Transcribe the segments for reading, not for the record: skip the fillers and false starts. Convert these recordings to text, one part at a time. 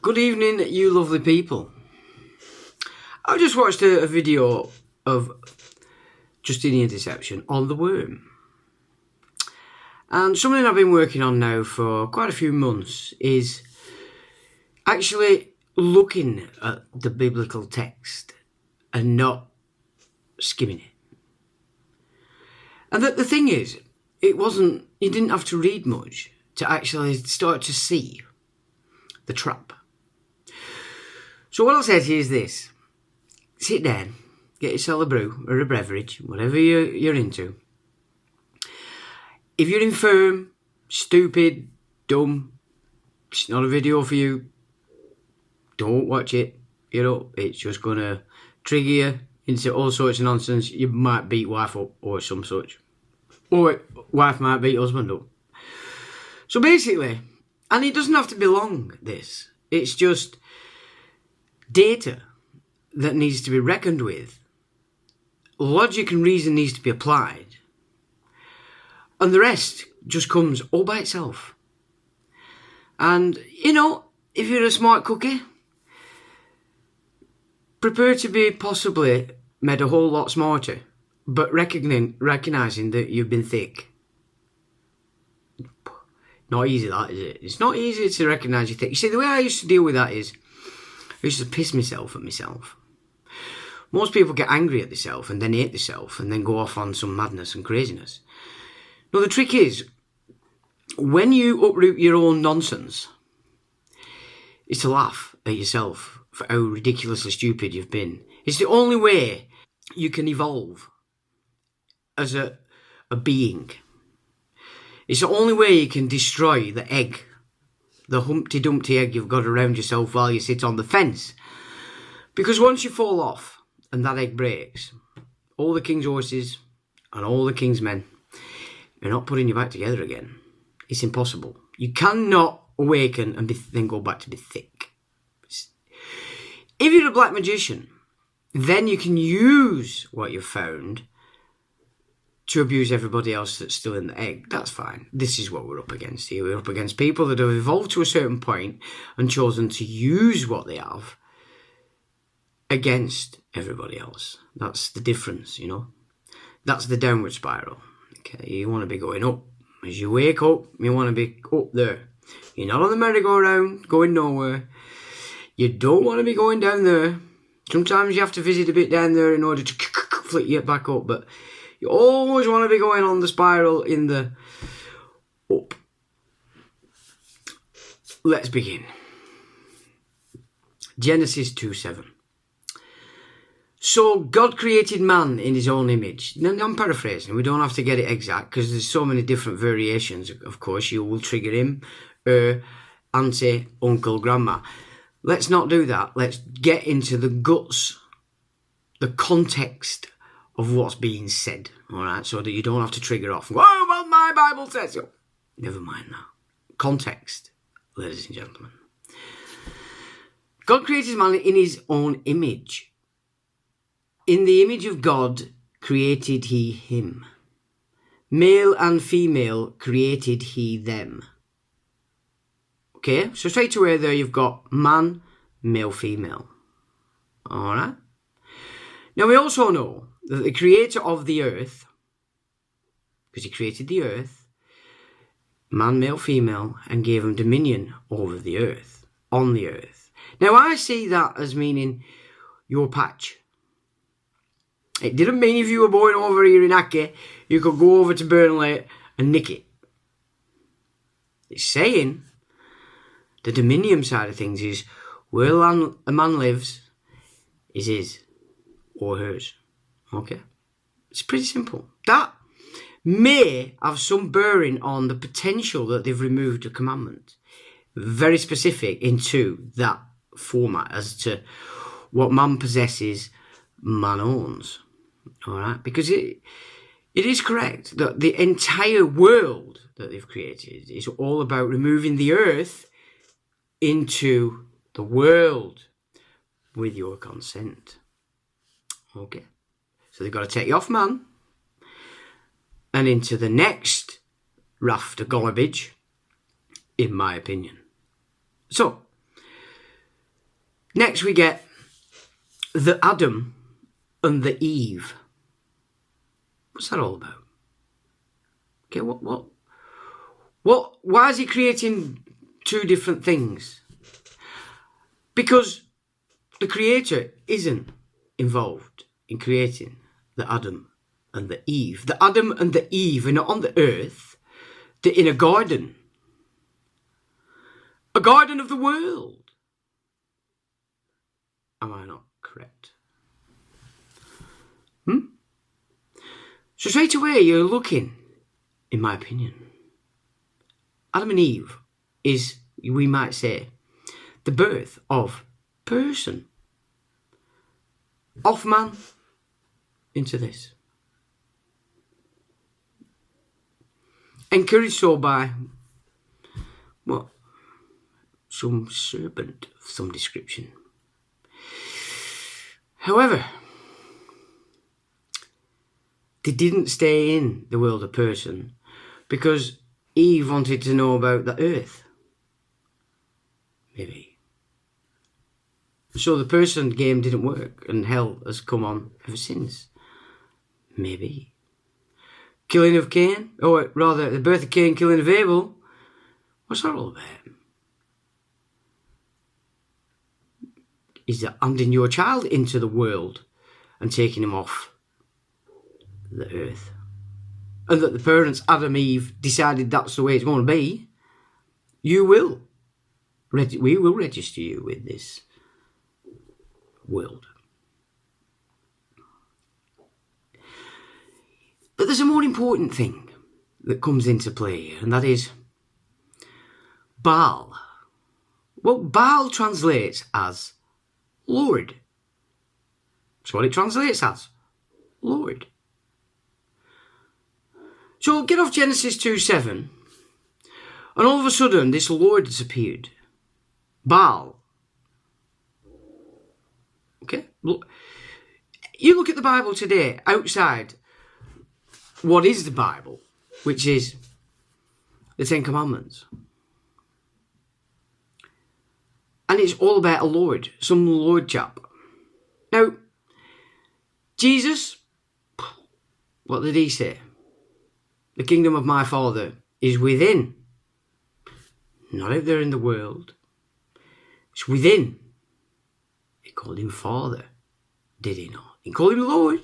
Good evening, you lovely people. I just watched a video of Justinian Deception on the worm. And something I've been working on now for quite a few months is actually looking at the biblical text and not skimming it. And the thing is, you didn't have to read much to actually start to see the trap. So what I'll say to you is this: sit down, get yourself a brew or a beverage, whatever you're into. If you're infirm, stupid, dumb, it's not a video for you, don't watch it. It's just going to trigger you into all sorts of nonsense. You might beat wife up or some such. Or wife might beat husband up. So basically, and it doesn't have to be long, this. It's just data that needs to be reckoned with. Logic and reason needs to be applied. And the rest just comes all by itself. And, if you're a smart cookie, prepare to be possibly made a whole lot smarter, but recognising that you've been thick. Not easy, that, is it? It's not easy to recognise you're thick. You see, the way I used to deal with that is, I used to piss myself at myself. Most people get angry at themselves and then hate themselves and then go off on some madness and craziness. No, the trick is, when you uproot your own nonsense, is to laugh at yourself for how ridiculously stupid you've been. It's the only way you can evolve as a being. It's the only way you can destroy the egg, the Humpty Dumpty egg you've got around yourself while you sit on the fence. Because once you fall off and that egg breaks, all the king's horses and all the king's men are not putting you back together again. It's impossible. You cannot awaken and then go back to be thick. If you're a black magician, then you can use what you've found to abuse everybody else that's still in the egg. That's fine. This is what we're up against here. We're up against people that have evolved to a certain point and chosen to use what they have against everybody else. That's the difference, That's the downward spiral. Okay, you want to be going up. As you wake up, you want to be up there. You're not on the merry-go-round, going nowhere. You don't want to be going down there. Sometimes you have to visit a bit down there in order to flick you back up, but you always want to be going on the spiral in the up. Let's begin. Genesis 2:7. So God created man in his own image. Now, I'm paraphrasing. We don't have to get it exact because there's so many different variations. Of course, you will trigger him, her, auntie, uncle, grandma. Let's not do that. Let's get into the guts, the context of what's being said, all right, so that you don't have to trigger off. Oh, well, my Bible says so. Never mind that. Context, ladies and gentlemen. God created man in his own image. In the image of God created he him. Male and female created he them. Okay, so straight away there you've got man, male, female. All right. Now we also know that the creator of the earth, because he created the earth, man, male, female, and gave them dominion over the earth, on the earth. Now I see that as meaning your patch. It didn't mean if you were born over here in Ackie, you could go over to Burnley and nick it. It's saying the dominion side of things is where a man lives is his or hers. Okay? It's pretty simple. That may have some bearing on the potential that they've removed a commandment. Very specific into that format as to what man possesses, man owns. All right? Because it is correct that the entire world that they've created is all about removing the earth into the world with your consent. Okay? So they've got to take you off man and into the next raft of garbage, in my opinion. So, Next we get the Adam and the Eve. What's that all about? Okay, why is he creating two different things? Because the Creator isn't involved in creating the Adam and the Eve. The Adam and the Eve are not on the earth. They're in a garden. A garden of the world. Am I not correct? So straight away you're looking, in my opinion, Adam and Eve is, we might say, the birth of person. Off man into this. Encouraged so by, what? Some serpent of some description. However, they didn't stay in the world of person because Eve wanted to know about the earth. Maybe. So the person game didn't work and hell has come on ever since. Maybe. Killing of Cain, or rather the birth of Cain, killing of Abel. What's that all about? Is that handing your child into the world and taking him off the earth? And that the parents, Adam and Eve, decided that's the way it's going to be. We will register you with this world. But there's a more important thing that comes into play, and that is Baal. Well, Baal translates as Lord. That's what it translates as. Lord. So get off Genesis 2:7, and all of a sudden this Lord has appeared. Baal. Okay? You look at the Bible today, outside what is the Bible, which is the Ten Commandments. And it's all about a Lord, some Lord chap. Now, Jesus, what did he say? The kingdom of my Father is within. Not out there in the world. It's within. He called him Father, did he not? He called him Lord.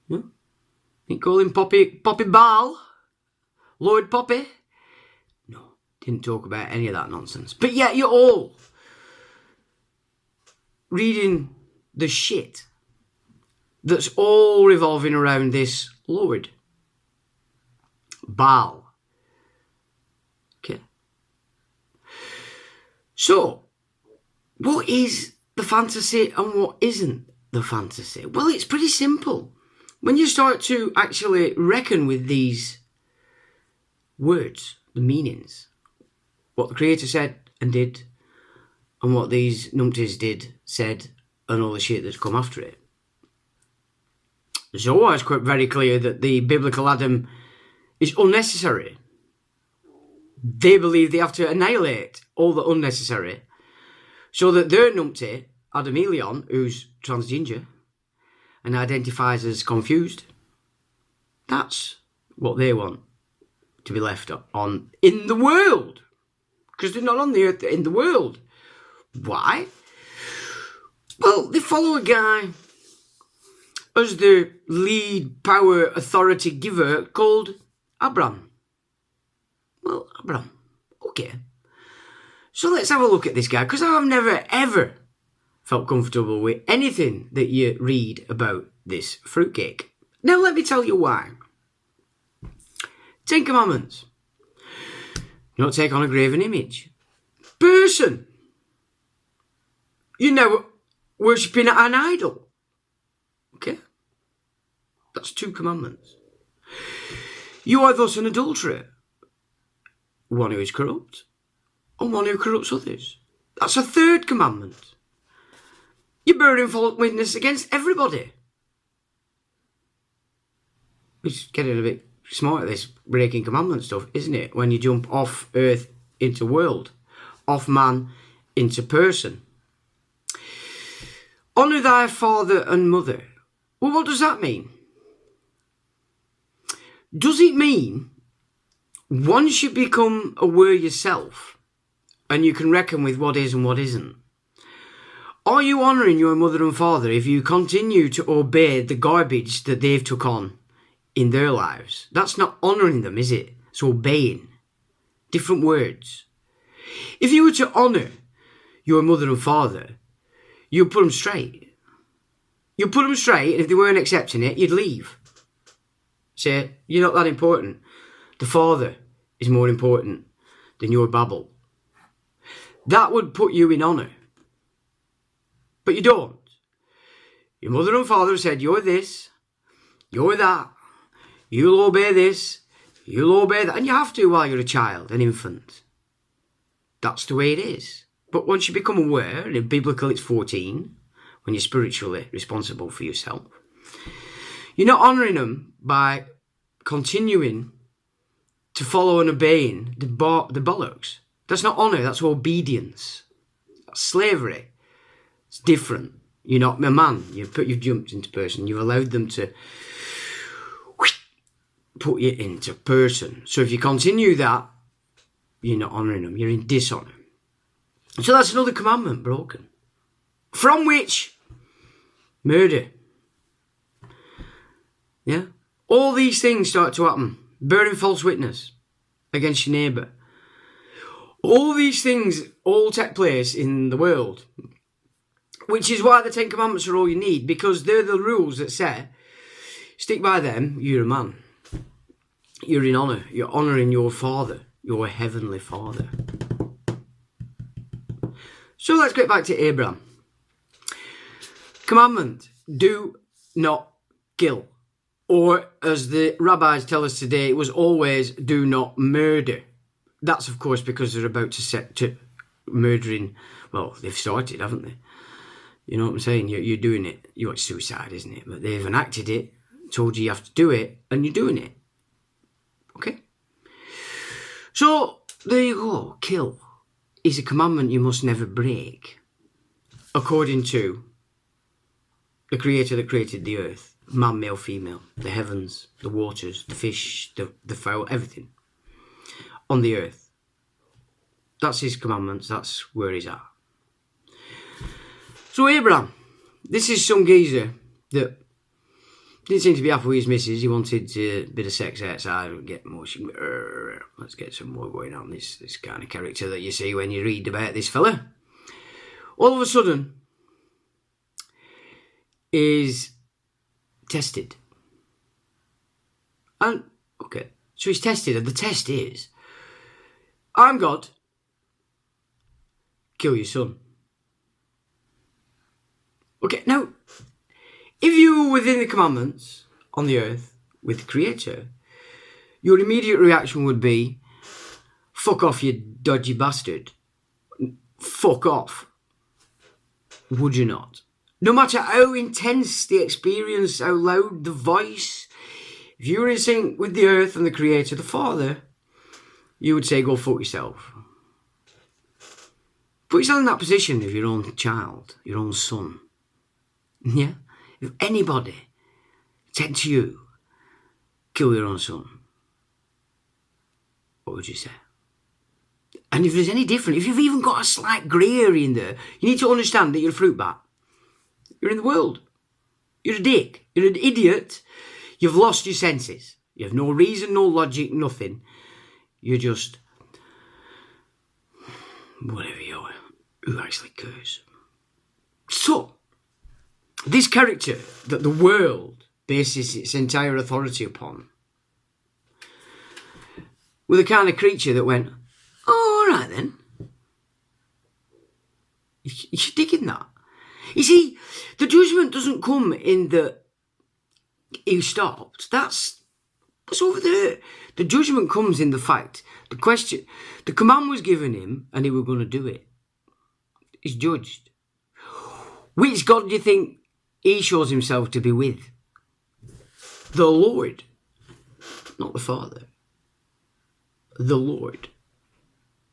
No? He called him Poppy Baal, Lord Poppy. No, didn't talk about any of that nonsense. But yet you're all reading the shit that's all revolving around this Lord. Baal. Okay. So, what is the fantasy and what isn't the fantasy? Well, it's pretty simple. When you start to actually reckon with these words, the meanings, what the Creator said and did, and what these numpties did, said, and all the shit that's come after it. It's always quite very clear that the biblical Adam is unnecessary. They believe they have to annihilate all the unnecessary, so that their numpty, Adam Elion, who's transgender and identifies as confused, that's what they want to be left on in the world. Because they're not on the earth, they're in the world. Why? Well, they follow a guy as the lead power authority giver called Abram. Well, Abram. Okay. So let's have a look at this guy, because I've never ever felt comfortable with anything that you read about this fruitcake. Now let me tell you why. 10 Commandments. Not take on a graven image. Person. You're now worshipping an idol. Okay? That's 2 commandments. You are thus an adulterer. One who is corrupt, and one who corrupts others. That's a 3rd commandment. You're bearing false witness against everybody. It's getting a bit smart at this breaking commandment stuff, isn't it? When you jump off earth into world, off man into person. Honour thy father and mother. Well, what does that mean? Does it mean once you become aware yourself and you can reckon with what is and what isn't, are you honouring your mother and father if you continue to obey the garbage that they've took on in their lives? That's not honouring them, is it? It's obeying. Different words. If you were to honour your mother and father, you'd put them straight. You'd put them straight, and if they weren't accepting it, you'd leave. Say, you're not that important. The father is more important than your babble. That would put you in honour. But you don't. Your mother and father said, you're this, you're that, you'll obey this, you'll obey that. And you have to while you're a child, an infant. That's the way it is. But once you become aware, and in biblical it's 14, when you're spiritually responsible for yourself, you're not honouring them by continuing to follow and obeying the bollocks. That's not honour, that's obedience. That's slavery. It's different. You're not a man. You've jumped into person. You've allowed them to put you into person. So if you continue that, you're not honouring them. You're in dishonour. So that's another commandment broken. From which, murder. Yeah? All these things start to happen. Bearing false witness against your neighbour. All these things all take place in the world. Which is why the 10 Commandments are all you need, because they're the rules that say, stick by them, you're a man. You're in honour. You're honouring your Father, your Heavenly Father. So let's get back to Abram. Commandment, do not kill. Or, as the rabbis tell us today, it was always do not murder. That's, of course, because they're about to set to murdering. Well, they've started, haven't they? You know what I'm saying? You're doing it. It's suicide, isn't it? But they've enacted it, told you have to do it, and you're doing it. Okay? So, there you go. Kill is a commandment you must never break. According to the Creator that created the earth. Man, male, female. The heavens, the waters, the fish, the fowl, everything. On the earth. That's his commandments. That's where he's at. So Abram, this is some geezer that didn't seem to be happy with his missus. He wanted a bit of sex outside, get more. Let's get some more going on. This kind of character that you see when you read about this fella. All of a sudden, is tested. And, okay, so he's tested, and the test is, I'm God, kill your son. Okay, now, if you were within the commandments on the earth with the Creator, your immediate reaction would be, fuck off, you dodgy bastard. Fuck off. Would you not? No matter how intense the experience, how loud the voice, if you were in sync with the earth and the Creator, the Father, you would say, go fuck yourself. Put yourself in that position of your own child, your own son. Yeah? If anybody said to you, kill your own son, what would you say? And if there's any different, if you've even got a slight grey area in there, you need to understand that you're a fruit bat. You're in the world. You're a dick. You're an idiot. You've lost your senses. You have no reason, no logic, nothing. You're just whatever you are. Who actually cares? So, this character that the world bases its entire authority upon, with a kind of creature that went, oh, all right then. You're digging that. You see, the judgment doesn't come in the he stopped. That's over there. The judgment comes in the fact, the command was given him and he was going to do it. He's judged. Which God do you think he shows himself to be with? The Lord. Not the Father. The Lord.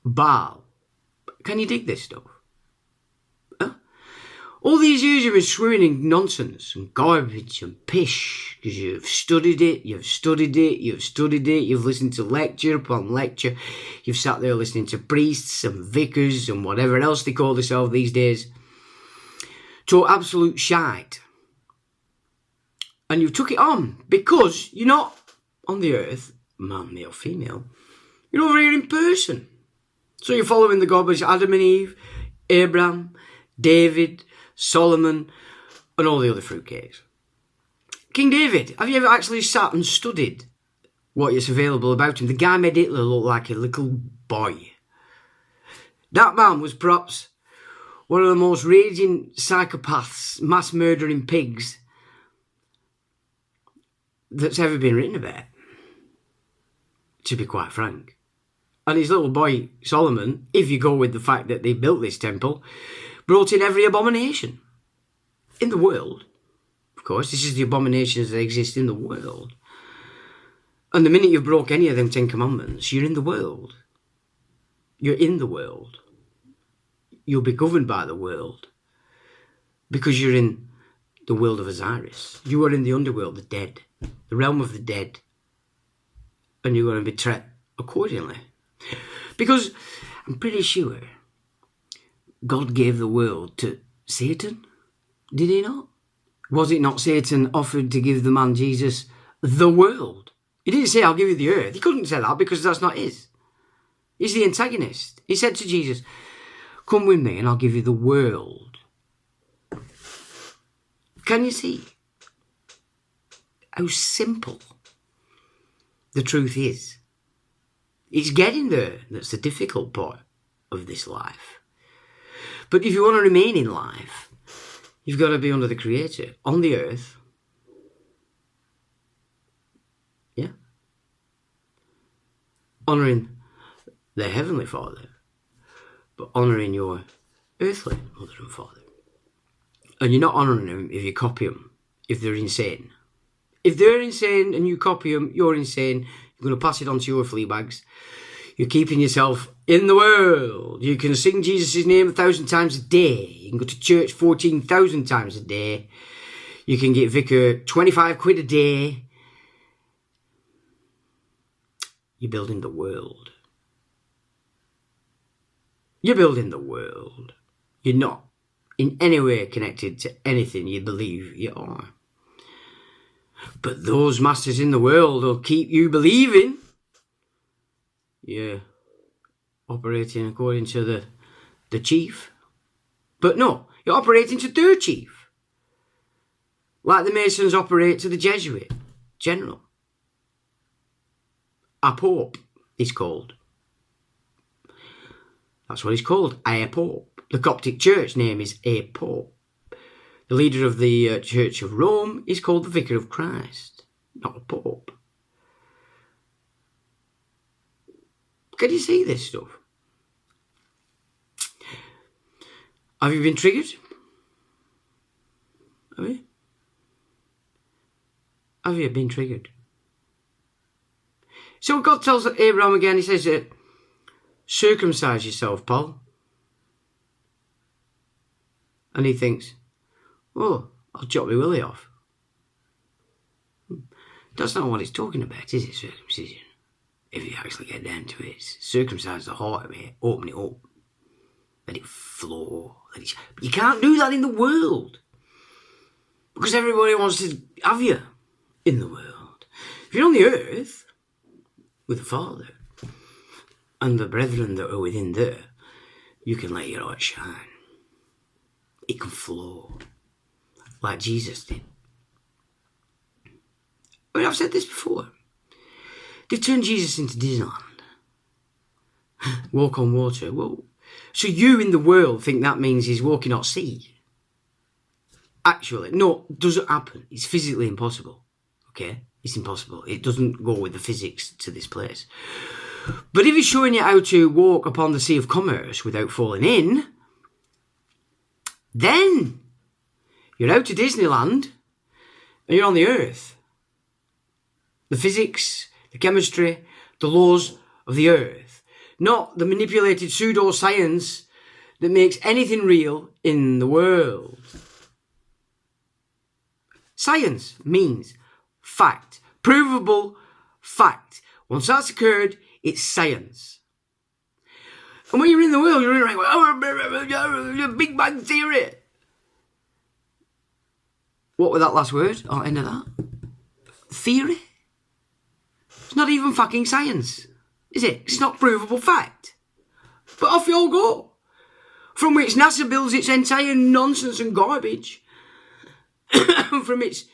Baal. Can you dig this stuff? All these years you've been swimming in nonsense and garbage and pish because you've studied it, you've listened to lecture upon lecture, you've sat there listening to priests and vicars and whatever else they call themselves these days, to absolute shite. And you took it on because you're not on the earth, man, male, female, you're over here in person. So you're following the gods, Adam and Eve, Abram, David, Solomon, and all the other fruitcakes. King David, have you ever actually sat and studied what is available about him? The guy made Hitler look like a little boy. That man was perhaps one of the most raging psychopaths, mass murdering pigs that's ever been written about, to be quite frank. And his little boy, Solomon, if you go with the fact that they built this temple, brought in every abomination in the world. Of course, this is the abominations that exist in the world. And the minute you broke any of them 10 commandments, you're in the world. You're in the world. You'll be governed by the world. Because you're in the world of Osiris. You are in the underworld, the dead. The realm of the dead. And you're going to be treated accordingly. Because I'm pretty sure God gave the world to Satan. Did he not? Was it not Satan offered to give the man Jesus the world? He didn't say, I'll give you the earth. He couldn't say that because that's not his. He's the antagonist. He said to Jesus, come with me and I'll give you the world. Can you see how simple the truth is? It's getting there that's the difficult part of this life. But if you want to remain in life, you've got to be under the Creator, on the earth. Yeah. Honouring the Heavenly Father, but honouring your earthly mother and father. And you're not honouring them if you copy them, if they're insane. If they're insane and you copy them, you're insane. You're going to pass it on to your flea bags. You're keeping yourself in the world. You can sing Jesus' name 1,000 times a day. You can go to church 14,000 times a day. You can get vicar 25 quid a day. You're building the world. You're building the world. You're not in any way connected to anything you believe you are. But those masters in the world will keep you believing you're operating according to the chief. But no, you're operating to their chief. Like the Masons operate to the Jesuit general. A Pope, he's called. That's what he's called, a Pope. The Coptic Church name is a Pope. The leader of the Church of Rome is called the Vicar of Christ, not a Pope. Can you see this stuff? Have you been triggered? Have you? Have you been triggered? So God tells Abram again, he says, circumcise yourself, Paul. And he thinks, oh, I'll chop my willy off. That's not what it's talking about, is it, circumcision? If you actually get down to it, circumcise the heart of it, open it up, let it flow. But you can't do that in the world. Because everybody wants to have you in the world. If you're on the earth, with the Father, and the brethren that are within there, you can let your light shine. It can flow, like Jesus did. I mean, I've said this before. They've turned Jesus into Disneyland. Walk on water. Well, so you in the world think that means he's walking on sea. Actually, no, it doesn't happen. It's physically impossible. Okay? It's impossible. It doesn't go with the physics to this place. But if he's showing you how to walk upon the sea of commerce without falling in, then you're out to Disneyland and you're on the earth. The physics, the chemistry, the laws of the earth. Not the manipulated pseudoscience that makes anything real in the world. Science means fact, provable fact. Once that's occurred, it's science. And when you're in the world, you're like, oh, Big Bang Theory. What was that last word? Oh, end of that. Theory? It's not even fucking science, is it? It's not provable fact. But off you all go. From which NASA builds its entire nonsense and garbage. From its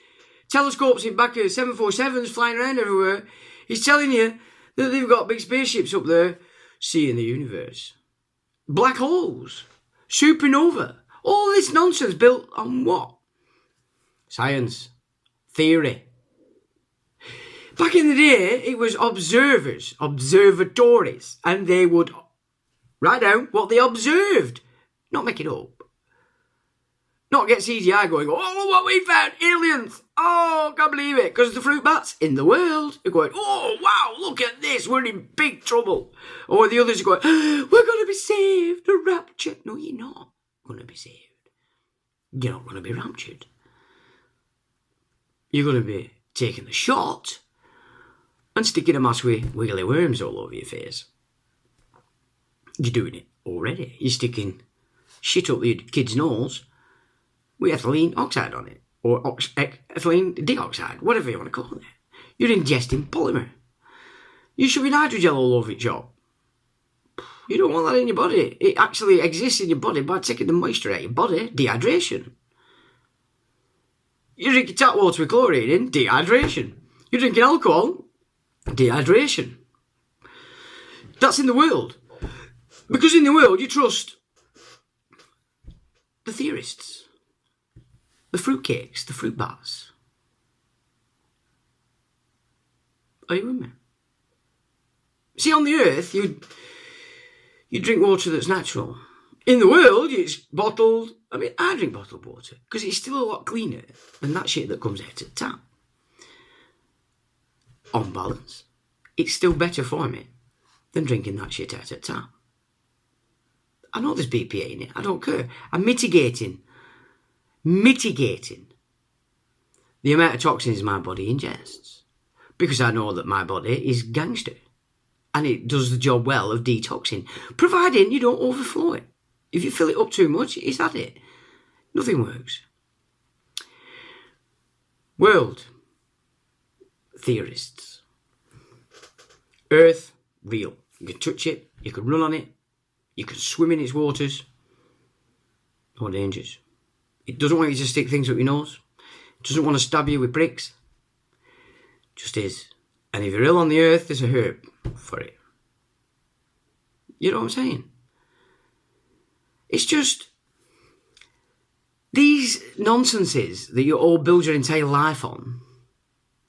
telescopes in back of 747s flying around everywhere. He's telling you that they've got big spaceships up there seeing the universe. Black holes. Supernova. All this nonsense built on what? Science. Theory. Back in the day, it was observers, observatories, and they would write down what they observed. Not make it up. Not get CGI going, oh, what we found, aliens. Oh, can't believe it. Because the fruit bats in the world are going, oh, wow, look at this. We're in big trouble. Or the others are going, we're going to be saved. The rapture. No, you're not going to be saved. You're not going to be raptured. You're going to be taking the shot and sticking a mask with wiggly worms all over your face. You're doing it already. You're sticking shit up your kid's nose with ethylene oxide on it. Or ethylene dioxide, whatever you want to call it. You're ingesting polymer. You're shoving hydrogel all over your job. You don't want that in your body. It actually exists in your body by taking the moisture out of your body. Dehydration. You're drinking tap water with chlorine in. Dehydration. You're drinking alcohol. Dehydration. That's in the world. Because in the world you trust the theorists. The fruitcakes, the fruit bats. Are you with me? See, on the earth, you drink water that's natural. In the world, it's bottled. I mean, I drink bottled water because it's still a lot cleaner than that shit that comes out of the tap. On balance, it's still better for me than drinking that shit out of the tap. I know there's BPA in it. I don't care. I'm mitigating the amount of toxins my body ingests. Because I know that my body is gangster. And it does the job well of detoxing. Providing you don't overflow it. If you fill it up too much, is that it? Nothing works. World theorists. Earth, real. You can touch it. You can run on it. You can swim in its waters. No dangers. It doesn't want you to stick things up your nose. It doesn't want to stab you with pricks. Just is. And if you're ill on the earth, there's a herb for it. You know what I'm saying? It's just these nonsenses that you all build your entire life on.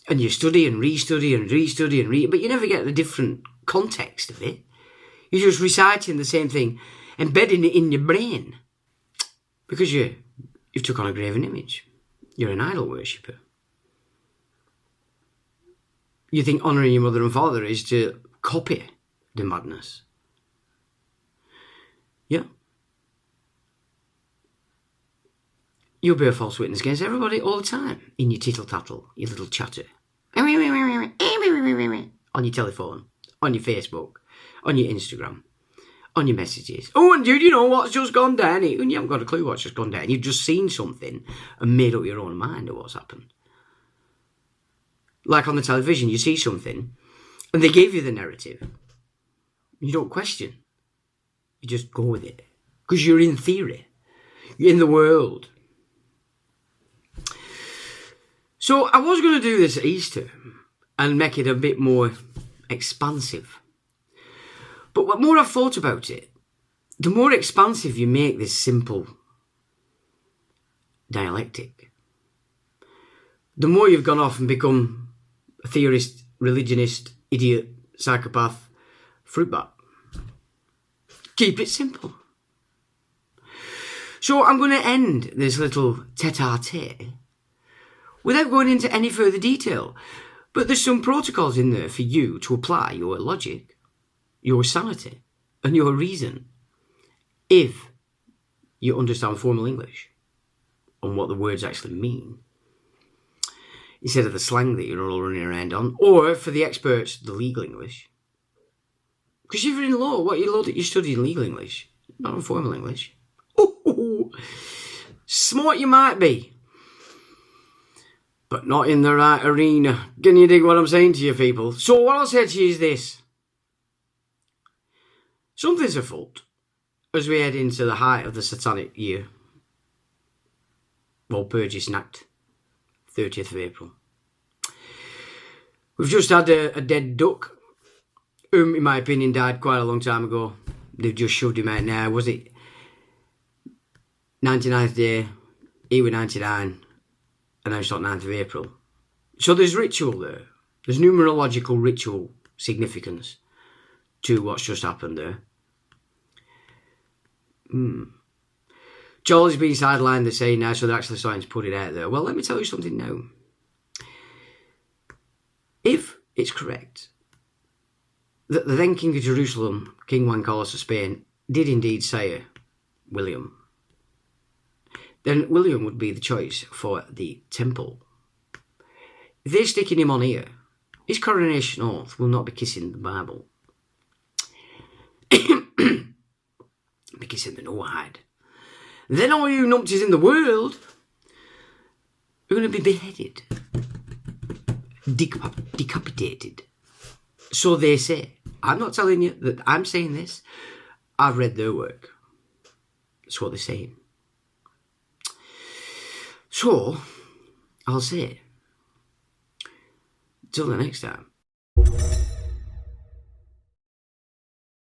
And you study and restudy and restudy and read, but you never get the different context of it. You're just reciting the same thing, embedding it in your brain. Because you've took on a graven image. You're an idol worshipper. You think honouring your mother and father is to copy the madness. Yeah. You'll be a false witness against everybody all the time. In your tittle-tattle, your little chatter. On your telephone, on your Facebook, on your Instagram, on your messages. Oh, and dude, you know what's just gone down? And you haven't got a clue what's just gone down. You've just seen something and made up your own mind of what's happened. Like on the television, you see something and they give you the narrative. You don't question. You just go with it. Because you're in theory. You're in the world. So I was going to do this at Easter and make it a bit more expansive. But the more I've thought about it, the more expansive you make this simple dialectic, the more you've gone off and become a theorist, religionist, idiot, psychopath, fruit bat. Keep it simple. So I'm going to end this little tete-a-tete without going into any further detail. But there's some protocols in there for you to apply your logic, your sanity, and your reason, if you understand formal English and what the words actually mean, instead of the slang that you're all running around on, or for the experts, the legal English. Because if you're in law, what you're studying legal English, not informal English. Ooh, smart you might be, but not in the right arena. Can you dig what I'm saying to you, people? So what I'll say to you is this. Something's afoot as we head into the height of the satanic year. Well, Purges Act, 30th of April. We've just had a dead duck, whom, in my opinion, died quite a long time ago. They've just shoved him out now. Was it 99th day? He was 99, and now it's not 9th of April. So there's ritual there. There's numerological ritual significance to what's just happened there. Charlie's been sidelined, they're saying now, so they're actually starting to put it out there. Well, let me tell you something now. If it's correct that the then King of Jerusalem, King Juan Carlos of Spain, did indeed sire William, then William would be the choice for the temple. If they're sticking him on here, his coronation oath will not be kissing the Bible. Be kissing the no-hide. Then all you numpties in the world are going to be beheaded. Decapitated. So they say. I'm not telling you that I'm saying this. I've read their work. That's what they're saying. So, I'll say, till the next time.